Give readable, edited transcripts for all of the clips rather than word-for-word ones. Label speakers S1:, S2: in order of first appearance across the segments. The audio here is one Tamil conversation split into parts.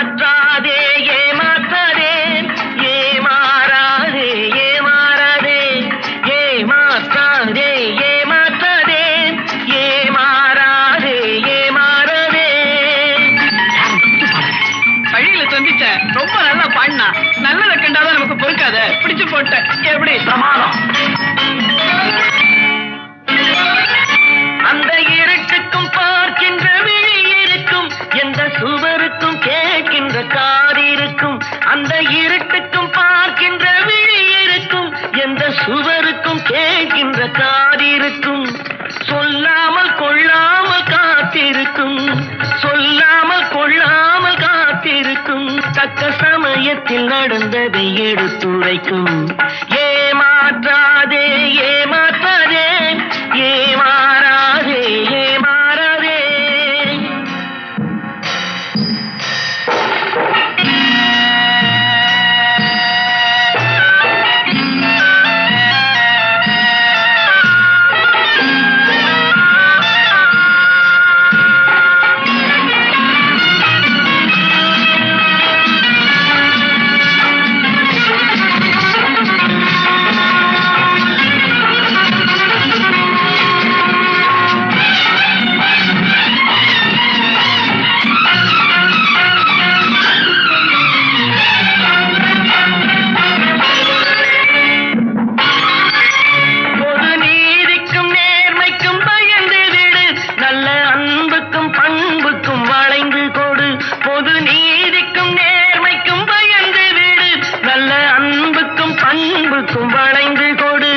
S1: ஏமாற்றாதே ஏமாற்றாதே ஏமாறாதே ஏமாறாதே ஏமாற்றாதே ஏமாற்றாதே ஏமாறாதே ஏமாறாதே.
S2: வழியில சந்திச்ச ரொம்ப நல்லா பாடினா, நல்லதை கண்டாதான் நமக்கு பொறுக்காத, பிடிச்சு போட்ட. எப்படி
S1: பிரமாதம். அந்த இருட்டுக்கும் பார்க்கின்ற விழி இருக்கும், எந்த சுவருக்கும் கேட்கின்ற காது இருக்கும். அந்த இருட்டுக்கும் பார்க்கின்ற விழி இருக்கும், எந்த சுவருக்கும் கேட்கின்ற காது இருக்கும். சொல்லாமல் கொள்ளாமல் காத்திருக்கும், சொல்லாமல் கொள்ளாமல் காத்திருக்கும். தக்க சமயத்தில் நடந்ததை எடுத்துரைக்கும். ஏமாற்றாதே ஏமாற்றாதே ஏமாறாதே ஏமாறாதே. வளைந்து கொடு.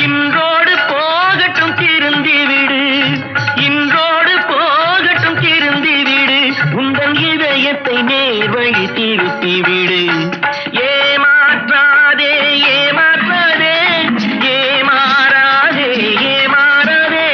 S1: இன்றோடு போகட்டும் திருந்தி விடு, இன்றோடு போகட்டும் திருந்தி விடு. உங்கள் இதயத்தை நேர் வழி திருப்பி விடு. ஏமாற்றாதே ஏமாற்றாதே ஏமாறாதே ஏமாறாதே.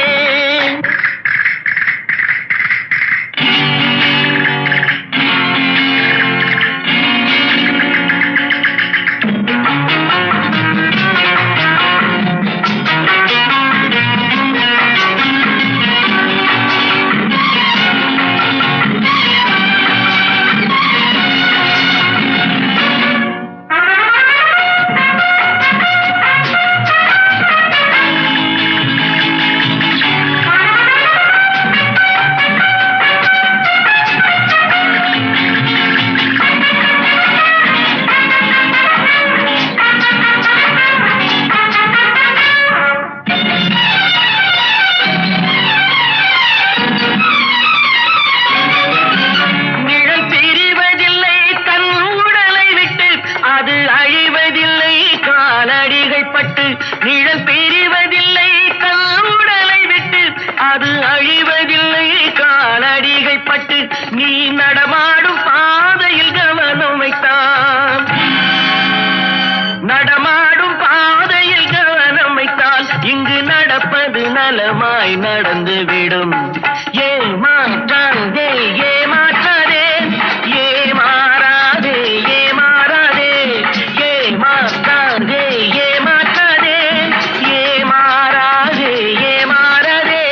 S1: நிழல் பிரிவதில்லை தன் உடலை விட்டு, அது அழிவதில்லை காலடிகை பட்டு. நீ நடமாடும் பாதையில் கவனம் வைத்தான், நடமாடும் பாதையில் கவனம் வைத்தால் இங்கு நடப்பது நலமாய் நடந்துவிடும். ஏமாற்றாதே ஏமாற்றாதே ஏமாறாதே ஏமாறாதே ஏமாற்றாதே ஏமாற்றாதே ஏமாறாதே ஏமாறாதே.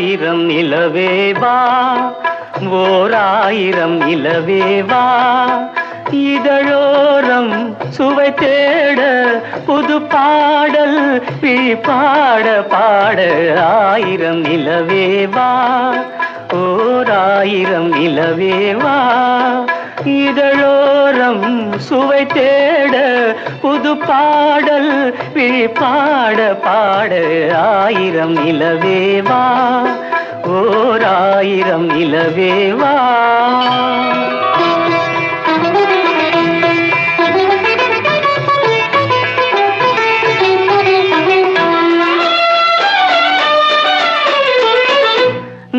S3: ஓராயிரம் நிலவேவா, ஓராயிரம் நிலவேவா, இதழோரம் சுவை தேட புது பாடல் பாட பாட. ஆயிரம் நிலவேவா, ஓராயிரம் நிலவேவா, இதழோரம் சுவை தேட புது பாடல் பாட பாட. ஆயிரம் நிலவேவா, ஓராயிரம் நிலவேவா.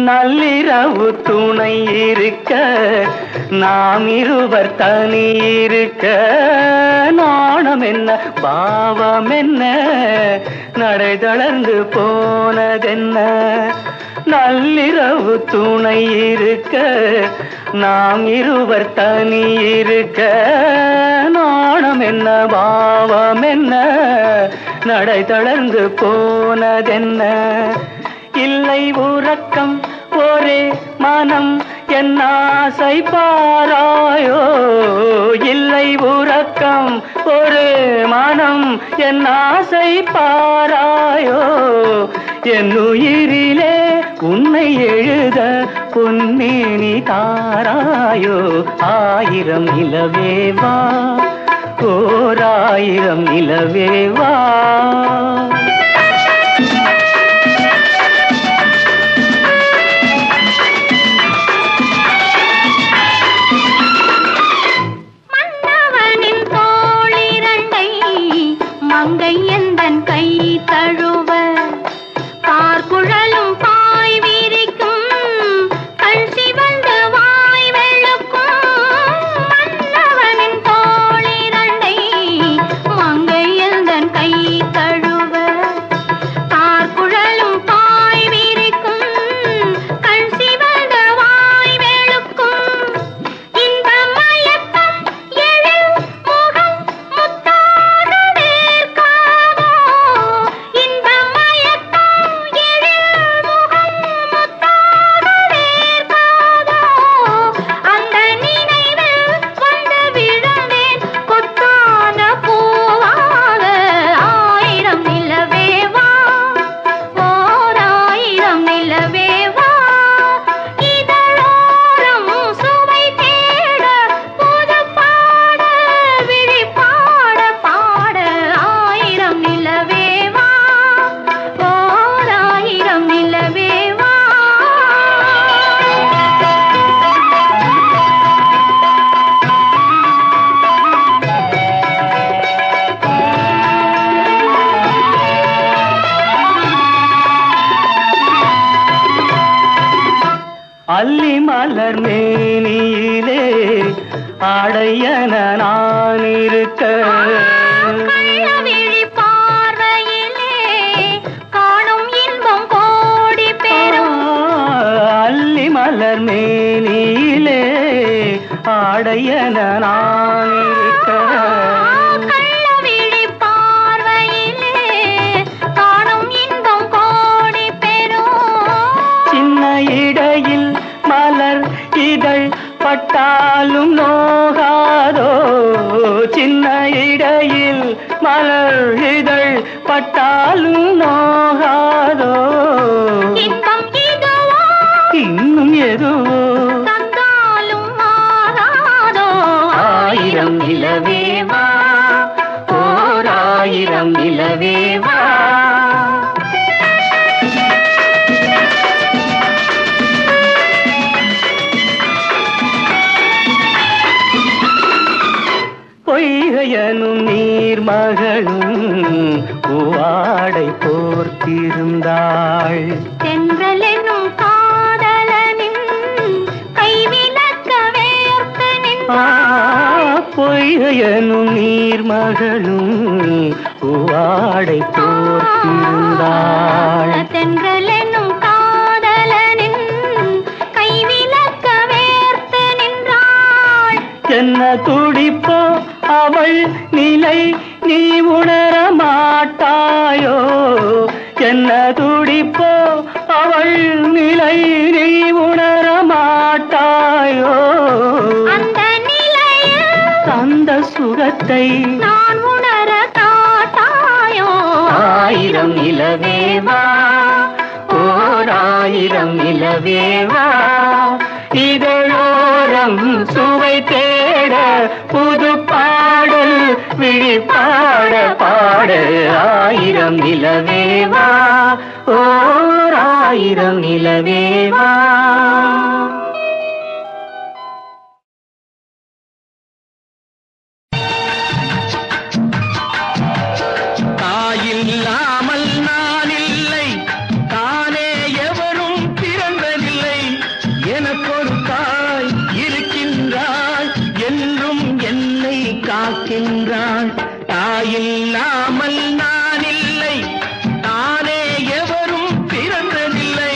S3: நள்ளிரவு துணை இருக்க, நாம் இருவர் தனி இருக்க, நாணம் என்ன பாவம் என்ன, நடை தளர்ந்து போனதென்ன. நள்ளிரவு துணை இருக்க, நாம் இருவர் தனி இருக்க, நாணம் என்ன பாவம் என்ன, நடை தளர்ந்து போனதென்ன. இல்லை உறக்கம் ஒரே மனம் என் ஆசை பாராயோ, இல்லை உறக்கம் ஒரு மனம் என் ஆசை பாராயோ. என் உயிரிலே உன்னை எழுத பொன்னேனி தாராயோ. ஆயிரம் நிலவேவா, ஓராயிரம் நிலவேவா.
S4: மங்கை எந்தன் கை தழுவ, பார்க்குழலும் பாய் விரிக்கும், கண் சிவந்து வாய் வெளுக்கும். மன்னவனின் தோளிரண்டை மங்கை எந்தன் கை தழுவ, பார்க்குழலும் பாய் விரிக்கும், கண் சிவந்து வாய் வெளுக்கும். இந்த மயக்கம் எழில் முகம் முத்தாக வேர்க்காதோ, இந்த மயக்கம் எழில் முகம் முத்தாக வேர்க்காதோ. அந்த நினைவில் வந்து விழுந்தேன் கொத்தான பூவாக. ஆயிரம் நிலவேவா, ஓராயிரம் நிலவேவா, இதழோரம் சுவை தேட புது பாட விழி பாட பாட. ஆயிரம் நிலவேவா, ஓராயிரம் நிலவேவா.
S3: அல்லி மலர் மேனியிலே ஆடையன நான் இருக்க,
S4: கள்ளவிழி பார்வையிலே காணும் இன்பம் கோடி பெறும்.
S3: அல்லி மலர் மேனியிலே ஆடையன நான் இருக்க,
S4: கள்ளவிழி பார்வையிலே காணும் இன்பம் கோடி பெறும்.
S3: சின்ன இடையில் மலர் இதழ் பட்டாலும் நோகாதோ, சின்ன இடையில் மலர் இதழ் பட்டாலும் நோகாதோ.
S4: இன்பம் இதுவோ
S3: இன்னும் எதுவோ
S4: தந்தாலும் மாறாதோ.
S3: ஆயிரம் நிலவேவா, ஓராயிரம் நிலவேவா. பொய்கையனும் நீர்மகளும் பூவாடை போர்த்திருந்தாள்,
S4: தென்றல் என்னும் காதலனின் கைவிலக்க வேர்த்து நின்றாள்.
S3: பொய்கையனும் நீர்மகளும் பூவாடை போர்த்திருந்தாள்,
S4: தென்றல் என்னும் காதலனின் கைவிலக்க வேர்த்து நின்றாள்.
S3: என்ன துடிப்போ அவள் நிலை நீ உணர மாட்டாயோ, என்ன துடிப்போ அவள் அவள் நிலை நீ உணர மாட்டாயோ
S4: அந்த நிலையில்
S3: தந்த சுகத்தை
S4: நான் உணர காட்டாயோ
S3: ஆயிரம் நிலவேவா ஓர் ஆயிரம் நிலவேவா இதழோரம் சுவை தேட புது பாடல் விழிப்பாட பாட ஆயிரம் நிலவேவா ஓர் ஆயிரம் நிலவேவா
S1: தாயில்லாமல் நான் இல்லை, தானே எவரும் பிறந்ததில்லை. எனக்கொரு தாய் இருக்கின்றாள், என்றும் என்னை காக்கின்றாள். தாயில்லாமல் நான் இல்லை, தானே எவரும் பிறந்ததில்லை.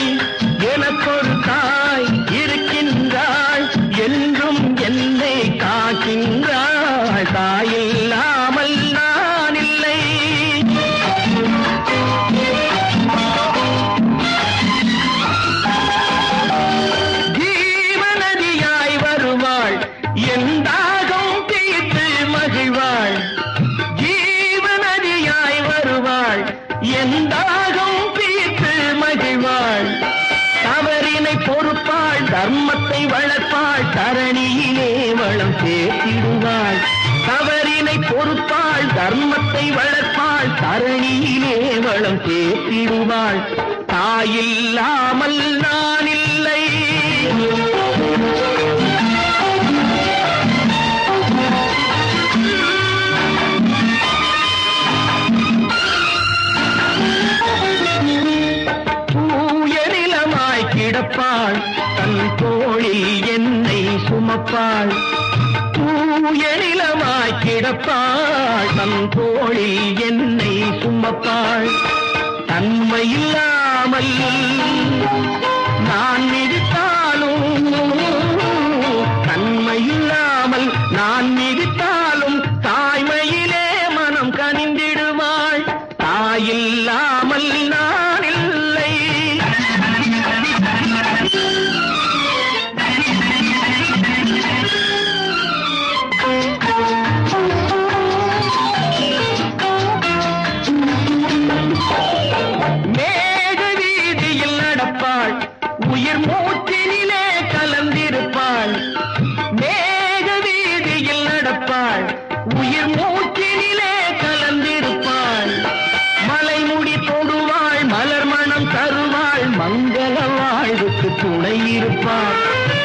S1: எனக்கொரு தாய் இருக்கின்றாள், என்றும் என்னை காக்கின்றாள். தாயில்லாமல் நான் இல்லை. ஜீவநதியாய் வருவாள், என் தாகம் தீர்த்து மகிழ்வாள். ஜீவநதியாய் வருவாள், என் தாகம் தீர்த்து மகிழ்வாள். தவறினை பொறுப்பாள், தர்மத்தை வளர்ப்பாள், தரணியிலே வளம் சேர்த்திடுவாள். தவறினை பொறுப்பாள், தர்மத்தை வளர்ப்பாள், தரணியிலே வளம் சேர்த்திடுவாள். தாயில்லாமல் நான் இல்லை. தூய நிலமாய் கிடப்பாள், தன் தோளில் என்னை சுமப்பாள். தூய நிலமாய் கிடப்பாள், தன் தோளில் என்னை சுமப்பாள். தன்மையில்லாமல் நான் மிதித்தாலும், தன்மையில்லாமல் நான் மிதித்தாலும் தாய்மையிலே மனம் கனிந்திடுவாள். தாயில்லாமல் நான் இல்லை. மேக வீதியில் நடப்பாள், உயிர் மூச்சினிலே கலந்திருப்பாள். மேக வீதியில் நடப்பாள், உயிர் மூச்சினிலே கலந்திருப்பாள். மலைமுடி தொடுவாள், மலர் மணம் தருவாள், மங்கள வாழ்வுக்கு துணை இருப்பாள்.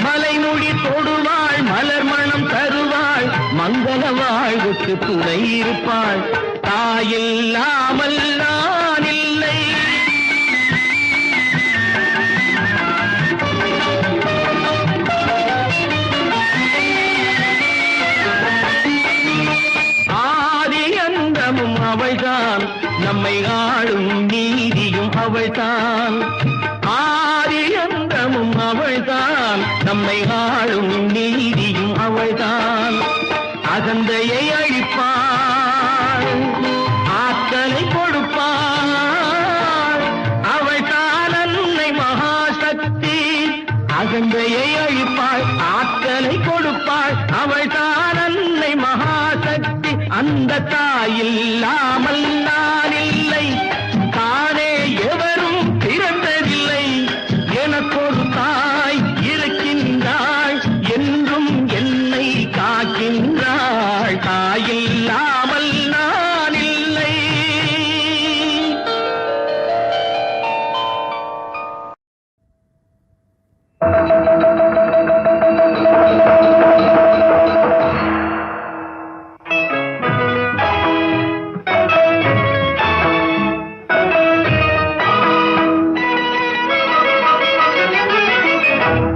S1: மலைமுடி தொடுவாள், மலர் மணம் தருவாள், மங்கள வாழ்வுக்கு துணை இருப்பாள். தாயில்லாமல் நான் இல்லை. ஆதி அந்தமும் அவள்தான், நம்மை ஆளும் நீதியும் அவள்தான். ஆதி அந்தமும் அவள்தான், நம்மை ஆளும் நீதியும் அவள்தான். அகந்தையை அழிப்பாள், ஆற்றலை கொடுப்பாள். அவள்தான் அன்னை மகாசக்தி. அகந்தையை அழிப்பாள், ஆற்றலை கொடுப்பாள். அவள்தான் அன்னை மகாசக்தி. அந்த தாயில்லாமல் நான் இல்லை, தானே எவரும் பிறந்ததில்லை. எனக்கொரு தாய் இருக்கின்றாள், என்றும் என்னை காக்கின்றாள். தாயில்லாமல் நான் இல்லை.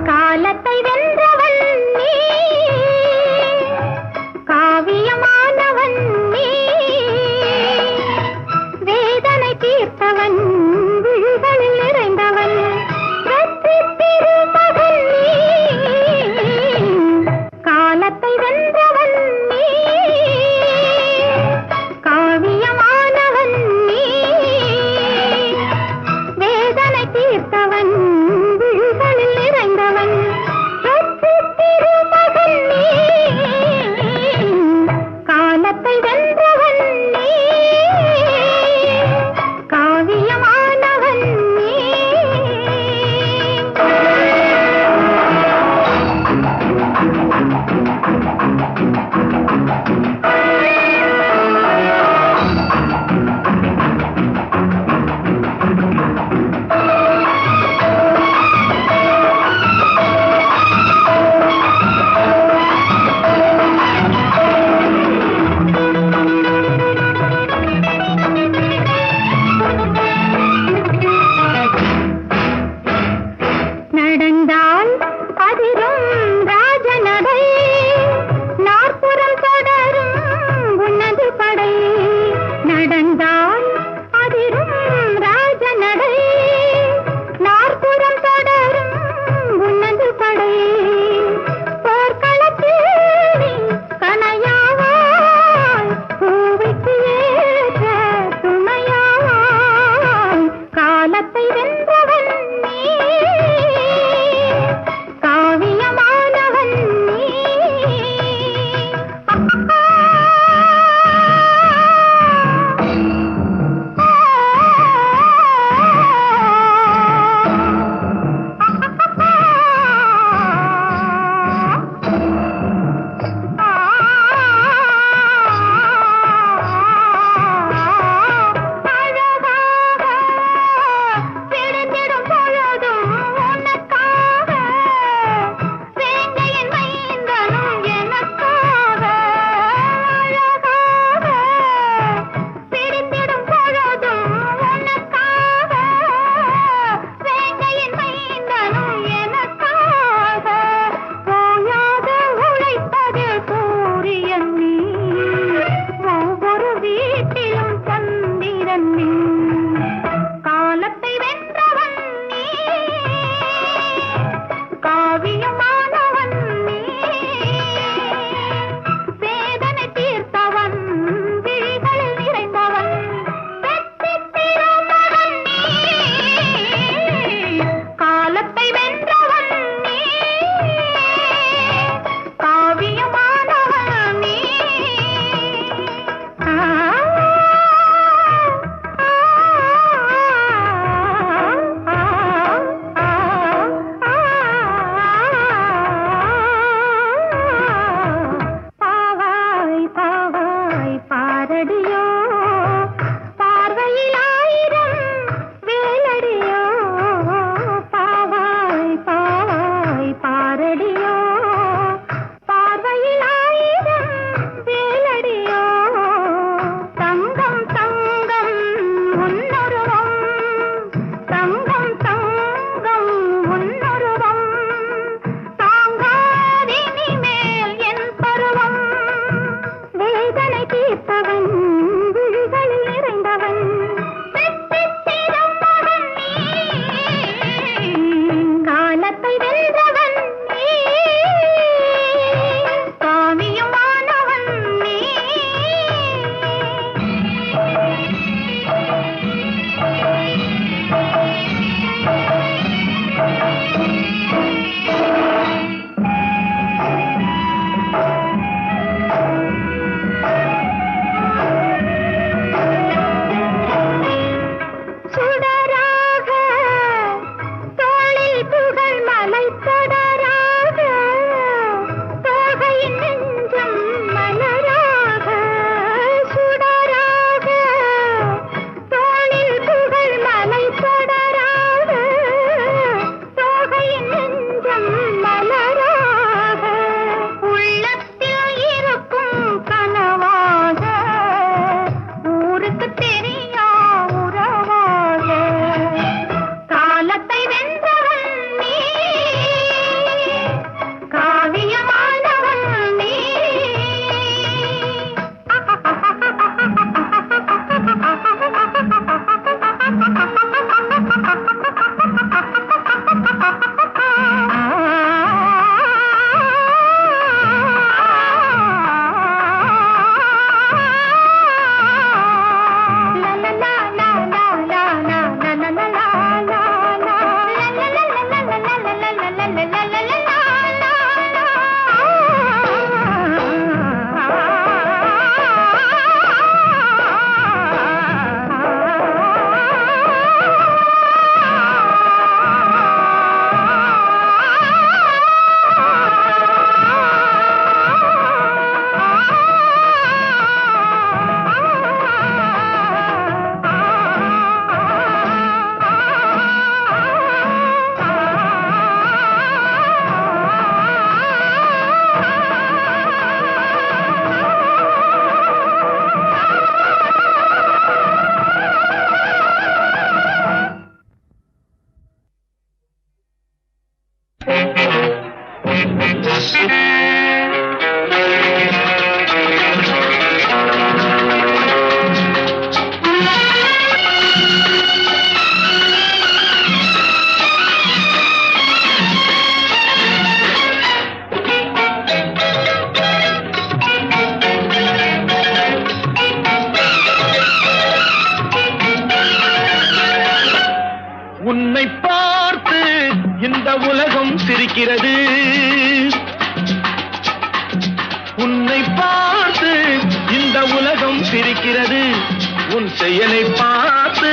S4: காலத்தை வென்றவன் நீ, காவியமானவன் நீ, வேதனை தீர்த்தவன், விழிகளில் நிறைந்தவன், வெற்றி திருமகன் காலத்தை வென்றவன் நீ காவியமானவன் நீ சுடராக தோளில் புகழ் மலை தொடராக தோகையின் நெஞ்சம் மலராக சுடராக தோளில் புகழ் மலை தொடராக தோகையின் நெஞ்சம் மலராக உள்ளத்தில் இருக்கும் கனவாக ஊருக்கு தெரியா உறவாக காலத்தை வென்றவன் நீ காவியமானவன் நீ
S1: உன்னை பார்த்து இந்த உலகம் சிரிக்கிறது உன்னை பார்த்து இந்த உலகம் சிரிக்கிறது உன் செயலை பார்த்து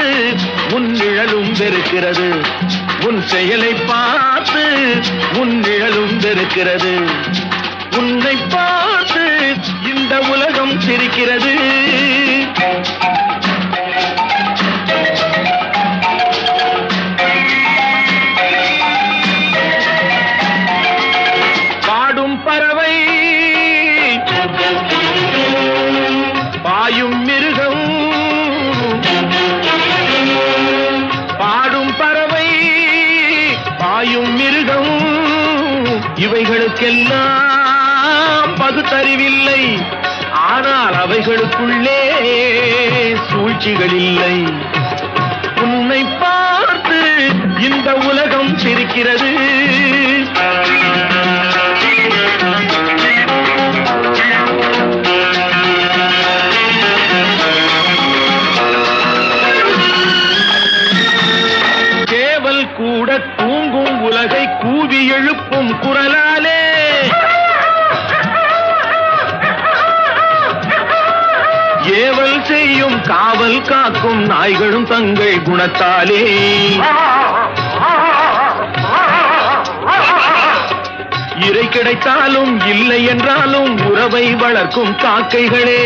S1: உன் நிழலும் வெறுக்கிறது உன் செயலை பார்த்து உன் நிழலும் வெறுக்கிறது உன்னை பார்த்து இந்த உலகம் சிரிக்கிறது பாடும் பறவை பாயும் மிருகம் பாடும் பறவை பாயும் மிருகம் இவைகளுக்கெல்லாம் பகுத்தறிவில்லை ஆனால் அவைகளுக்குள்ளே சூழ்ச்சிகள் இல்லை உன்னை பார்த்து இந்த உலகம் சிரிக்கிறது சேவல் கூட தூங்கும் உலகை கூவி எழுப்பும் குரலாலே ஏவல் செய்யும் காவல் காக்கும் நாய்களும் தங்கள் குணத்தாலே இறை கிடைத்தாலும் இல்லை என்றாலும் உறவை வளர்க்கும் காக்கைகளே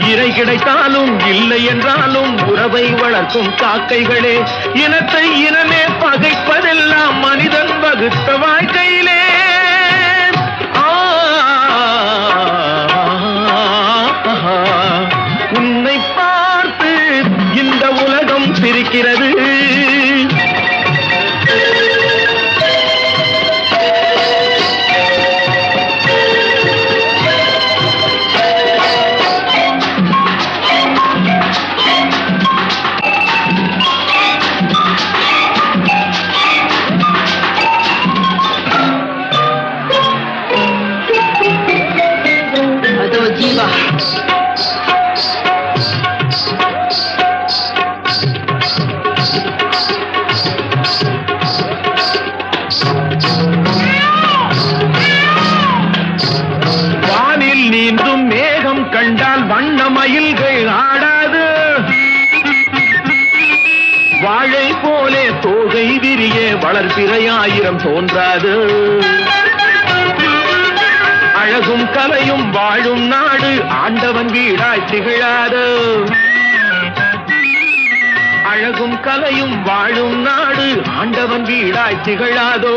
S1: இறை கிடைத்தாலும் இல்லை என்றாலும் உறவை வளர்க்கும் காக்கைகளே இனத்தை இனமே பகைப்பதெல்லாம் மனிதன் வகுத்த வாழ்க்கையிலே உன்னை பார்த்து இந்த உலகம் சிரிக்கிறது வாழை போலே தோகை விரிய வளர்பிறையாயிரம் தோன்றாது. அழகும் கலையும் வாழும் நாடு ஆண்டவன் வீடாய் திகழாது. அழகும் கலையும் வாழும் நாடு ஆண்டவன் வீடாய் திகழாதோ.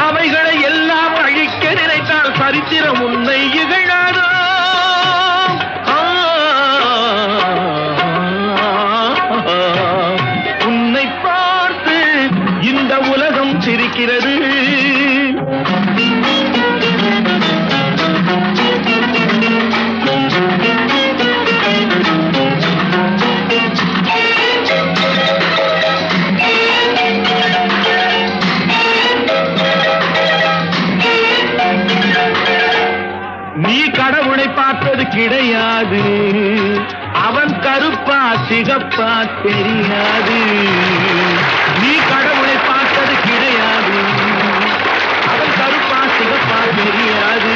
S1: அவைகளை எல்லாம் அழிக்க நினைத்தால் சரித்திரம் உன்னை இகழாதோ. உன்னை பார்த்து இந்த உலகம் சிரிக்கிறது. நீ கடவுளை பார்த்தது கிடையாது, அவன் கருப்பா சிகப்பா தெரியாது. நீ கடவுளை பார்த்தது கிடையாது, அவன் கருப்பா சிகப்பா தெரியாது.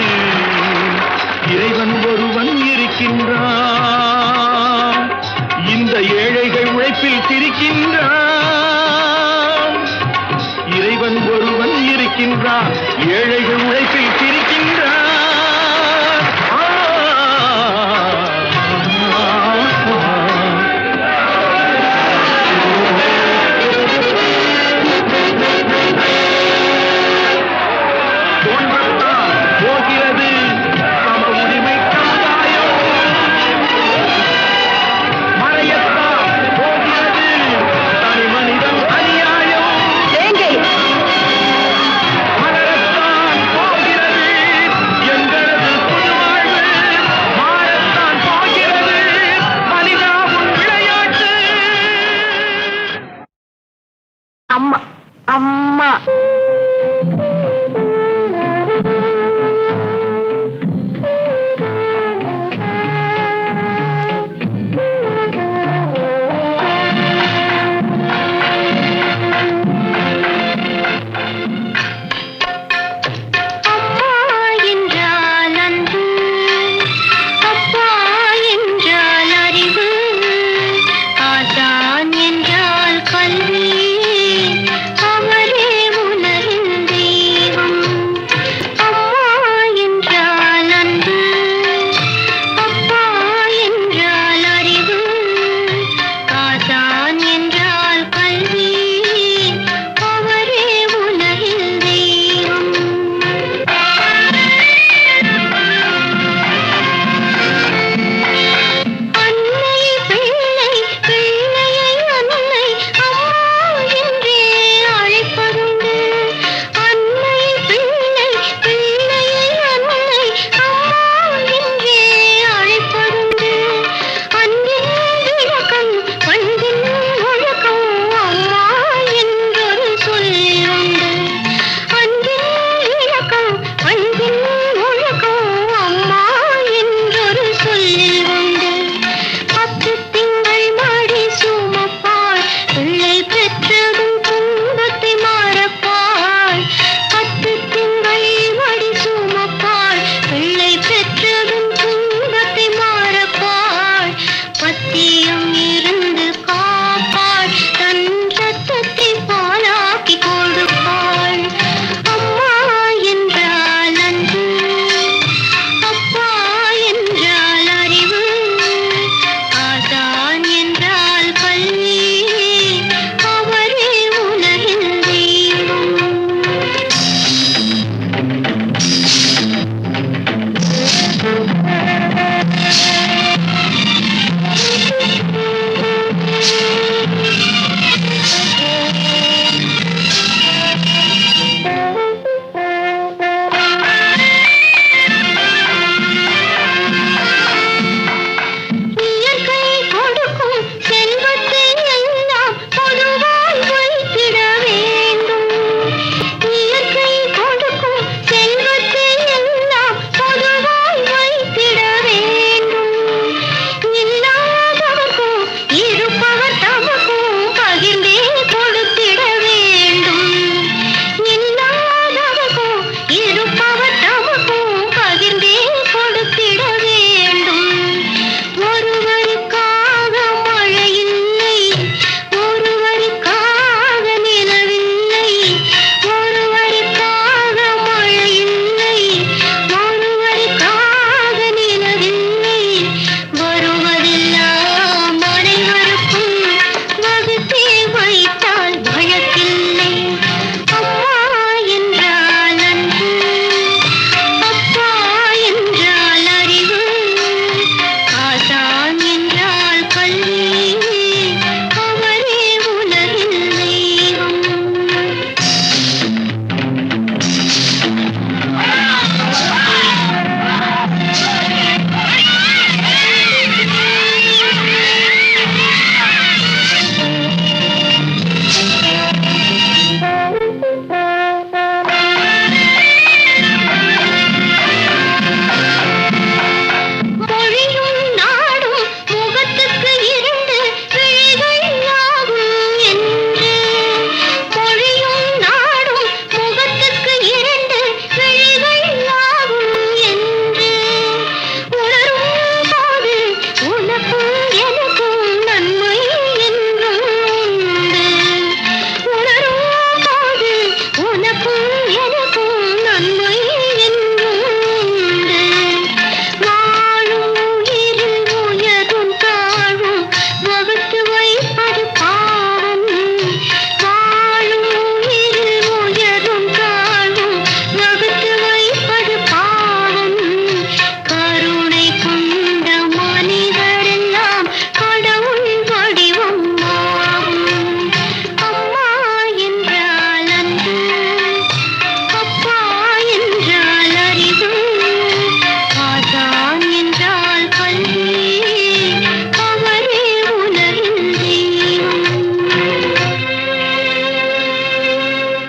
S1: இறைவன் ஒருவன் இருக்கின்றான், இந்த ஏழைகள் உழைப்பில் சிரிக்கின்றான். இறைவன் ஒருவன் இருக்கின்றான், ஏழைகள் உழைப்பில் சிரிக்கின்றான்.
S4: அம்மா அம்மா